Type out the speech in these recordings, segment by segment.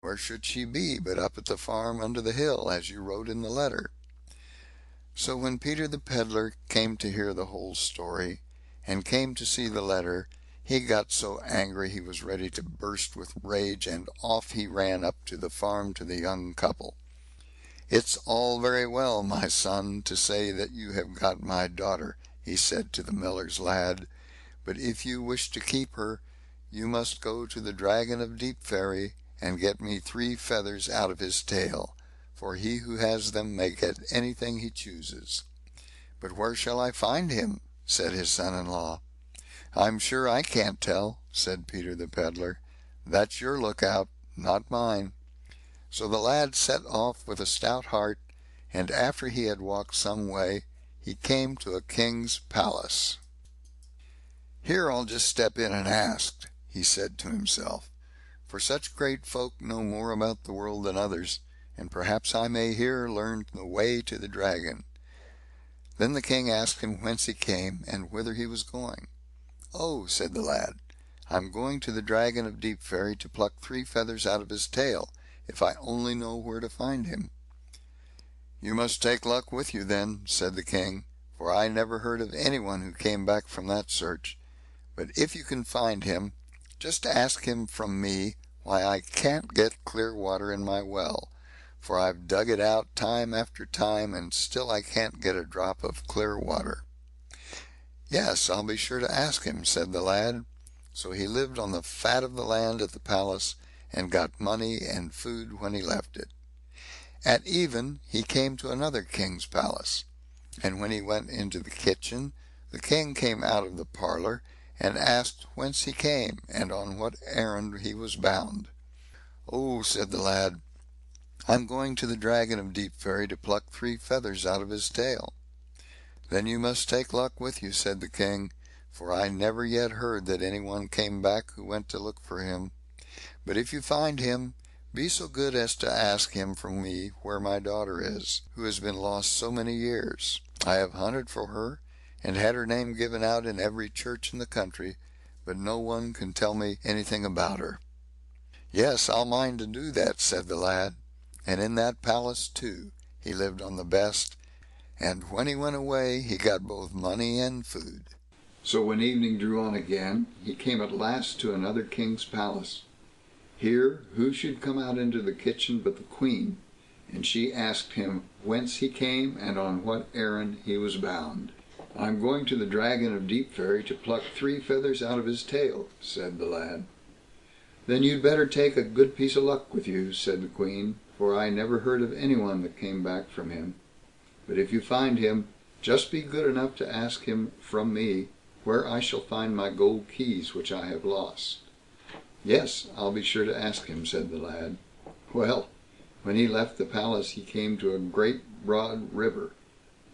Where should she be but up at the farm under the hill, as you wrote in the letter?" So when Peter the pedlar came to hear the whole story, and came to see the letter, he got so angry he was ready to burst with rage, and off he ran up to the farm to the young couple. "It's all very well, my son, to say that you have got my daughter", he said to the miller's lad, "but if you wish to keep her, you must go to the Dragon of Deepferry, and get me 3 feathers out of his tail, for he who has them may get anything he chooses." "But where shall I find him?" said his son-in-law. "I'm sure I can't tell", said Peter the pedlar. "That's your lookout, not mine." So the lad set off with a stout heart, and after he had walked some way, he came to a king's palace. "Here I'll just step in and ask", he said to himself, "for such great folk know more about the world than others, and perhaps I may here learn the way to the dragon." Then the king asked him whence he came, and whither he was going. "Oh", said the lad, "I'm going to the Dragon of Deepferry to pluck 3 feathers out of his tail, if I only know where to find him." "You must take luck with you then", said the king, "for I never heard of anyone who came back from that search. But if you can find him, just ask him from me why I can't get clear water in my well, for I've dug it out time after time, and still I can't get a drop of clear water." "Yes, I'll be sure to ask him", said the lad. So he lived on the fat of the land at the palace, and got money and food when he left it. At even he came to another king's palace, and when he went into the kitchen, the king came out of the parlour, and asked whence he came, and on what errand he was bound. "Oh", said the lad, "I'm going to the Dragon of Deepferry to pluck 3 feathers out of his tail." "Then you must take luck with you", said the king, "for I never yet heard that anyone came back who went to look for him. But if you find him, be so good as to ask him from me where my daughter is, who has been lost so many years. I have hunted for her, and had her name given out in every church in the country, but no one can tell me anything about her." "Yes, I'll mind to do that", said the lad, and in that palace too he lived on the best, and when he went away he got both money and food. So when evening drew on again, he came at last to another king's palace. Here who should come out into the kitchen but the Queen, and she asked him whence he came, and on what errand he was bound. "I'm going to the Dragon of Deepferry to pluck 3 feathers out of his tail", said the lad. "Then you'd better take a good piece of luck with you", said the Queen, "for I never heard of anyone that came back from him. But if you find him, just be good enough to ask him from me where I shall find my gold keys which I have lost." "Yes, I'll be sure to ask him", said the lad. Well, when he left the palace he came to a great broad river,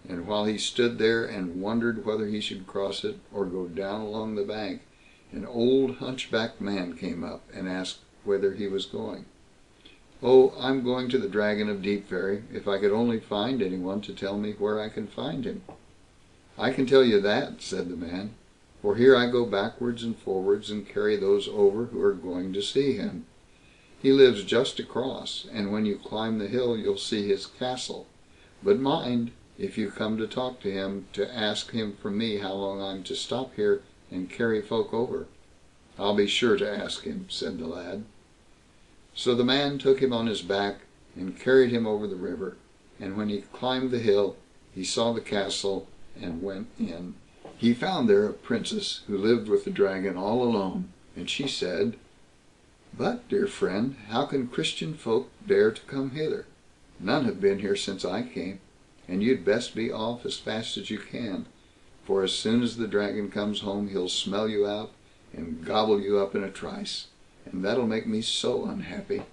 and while he stood there and wondered whether he should cross it, or go down along the bank, an old hunchbacked man came up, and asked whither he was going. "Oh, I'm going to the Dragon of Deepferry, if I could only find anyone to tell me where I can find him." "I can tell you that", said the man, "for here I go backwards and forwards, and carry those over who are going to see him. He lives just across, and when you climb the hill you'll see his castle. But mind, if you come to talk to him, to ask him from me how long I'm to stop here and carry folk over." "I'll be sure to ask him", said the lad. So the man took him on his back, and carried him over the river, and when he climbed the hill he saw the castle, and went in. He found there a princess who lived with the dragon all alone, and she said: "But, dear friend, how can Christian folk dare to come hither? None have been here since I came, and you'd best be off as fast as you can, for as soon as the dragon comes home he'll smell you out, and gobble you up in a trice, and that'll make me so unhappy."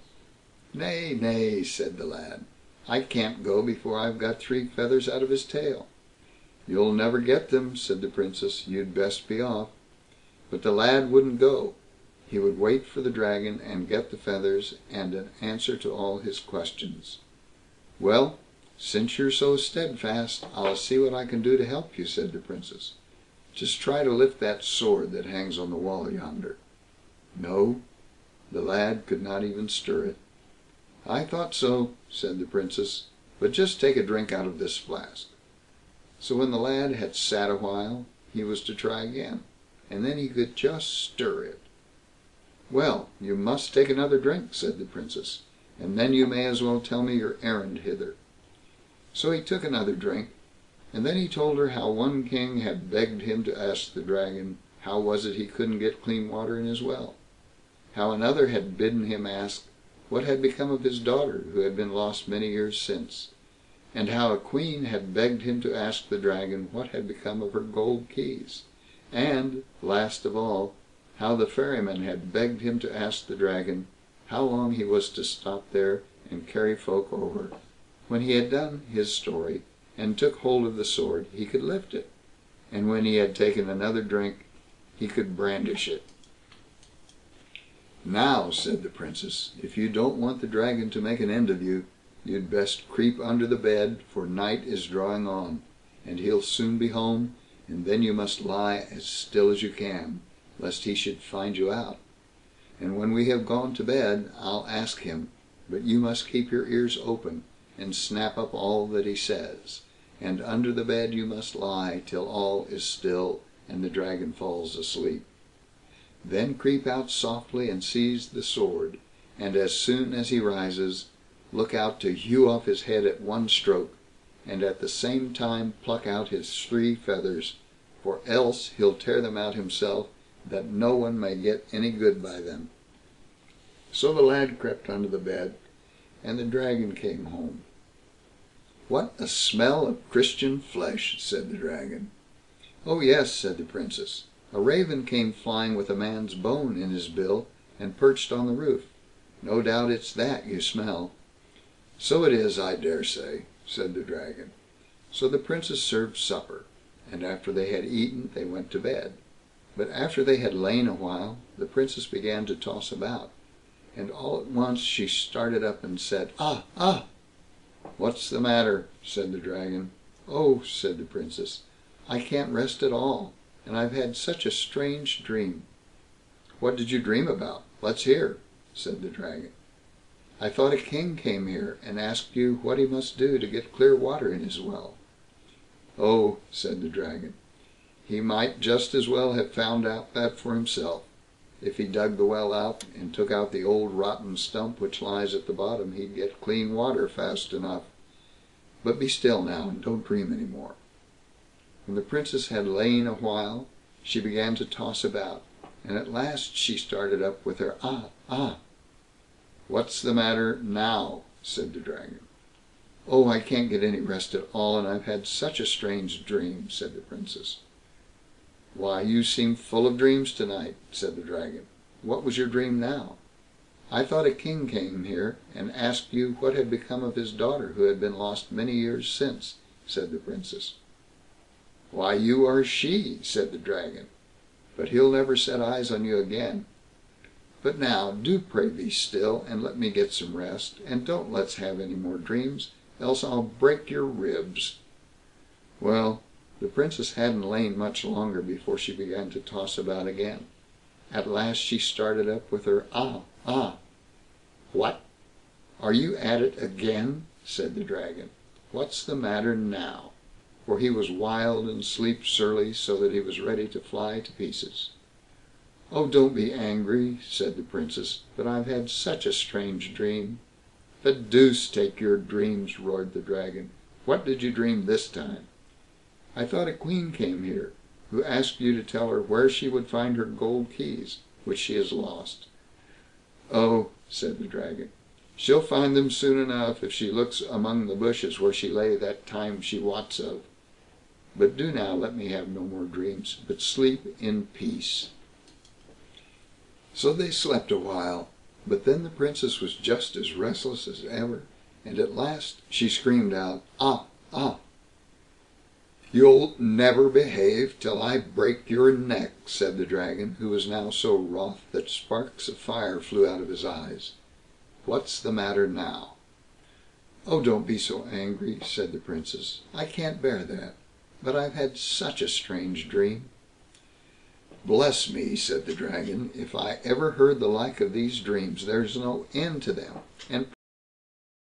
"Nay, nay", said the lad, "I can't go before I've got 3 feathers out of his tail." "You'll never get them", said the princess; "you'd best be off." But the lad wouldn't go. He would wait for the dragon, and get the feathers, and an answer to all his questions. "Well, since you're so steadfast, I'll see what I can do to help you", said the princess. "Just try to lift that sword that hangs on the wall yonder." No, the lad could not even stir it. "I thought so", said the Princess, "but just take a drink out of this flask." So when the lad had sat a while, he was to try again, and then he could just stir it. "Well, you must take another drink", said the Princess, "and then you may as well tell me your errand hither." So he took another drink, and then he told her how one king had begged him to ask the dragon how was it he couldn't get clean water in his well; how another had bidden him ask what had become of his daughter who had been lost many years since; and how a queen had begged him to ask the dragon what had become of her gold keys; and, last of all, how the ferryman had begged him to ask the dragon how long he was to stop there and carry folk over. When he had done his story, and took hold of the sword, he could lift it, and when he had taken another drink, he could brandish it. "Now", said the Princess, "if you don't want the dragon to make an end of you, you'd best creep under the bed, for night is drawing on, and he'll soon be home, and then you must lie as still as you can, lest he should find you out. And when we have gone to bed, I'll ask him, but you must keep your ears open, and snap up all that he says, and under the bed you must lie till all is still and the dragon falls asleep. Then creep out softly and seize the sword, and as soon as he rises, look out to hew off his head at one stroke, and at the same time pluck out his 3 feathers, for else he'll tear them out himself, that no one may get any good by them." So the lad crept under the bed, and the dragon came home. "What a smell of Christian flesh", said the dragon. "Oh yes", said the Princess, "a raven came flying with a man's bone in his bill, and perched on the roof. No doubt it's that you smell." "So it is, I dare say", said the dragon. So the Princess served supper, and after they had eaten they went to bed. But after they had lain a while, the Princess began to toss about, and all at once she started up and said, "Ah! ah!" "What's the matter?" said the dragon. "Oh", said the Princess, "I can't rest at all, and I've had such a strange dream." "What did you dream about? Let's hear", said the dragon. "I thought a king came here and asked you what he must do to get clear water in his well." "Oh", said the dragon, "he might just as well have found out that for himself. If he dug the well out, and took out the old rotten stump which lies at the bottom, he'd get clean water fast enough. But be still now, and don't dream any more." When the Princess had lain a while, she began to toss about, and at last she started up with her "Ah! ah!" "What's the matter now?" said the dragon. "Oh, I can't get any rest at all, and I've had such a strange dream", said the Princess. "Why, you seem full of dreams tonight", said the dragon. "What was your dream now?" "I thought a king came here and asked you what had become of his daughter who had been lost many years since", said the Princess. "Why, you are she", said the dragon, "but he'll never set eyes on you again. But now, do pray be still, and let me get some rest, and don't let's have any more dreams, else I'll break your ribs." Well, the Princess hadn't lain much longer before she began to toss about again. At last she started up with her "Ah! ah!" "What? Are you at it again?" said the dragon. "What's the matter now?" For he was wild and sleep surly, so that he was ready to fly to pieces. "Oh, don't be angry", said the Princess, "but I've had such a strange dream." "The deuce take your dreams", roared the dragon. "What did you dream this time?" "I thought a queen came here, who asked you to tell her where she would find her gold keys, which she has lost." "Oh", said the dragon, "she'll find them soon enough, if she looks among the bushes where she lay that time she wots of. But do now let me have no more dreams, but sleep in peace." So they slept a while, but then the Princess was just as restless as ever, and at last she screamed out, "Ah! ah!" "You'll never behave till I break your neck", said the dragon, who was now so wroth that sparks of fire flew out of his eyes. "What's the matter now?" "Oh, don't be so angry", said the Princess. "I can't bear that, but I've had such a strange dream." "Bless me", said the dragon, "if I ever heard the like of these dreams. There's no end to them, and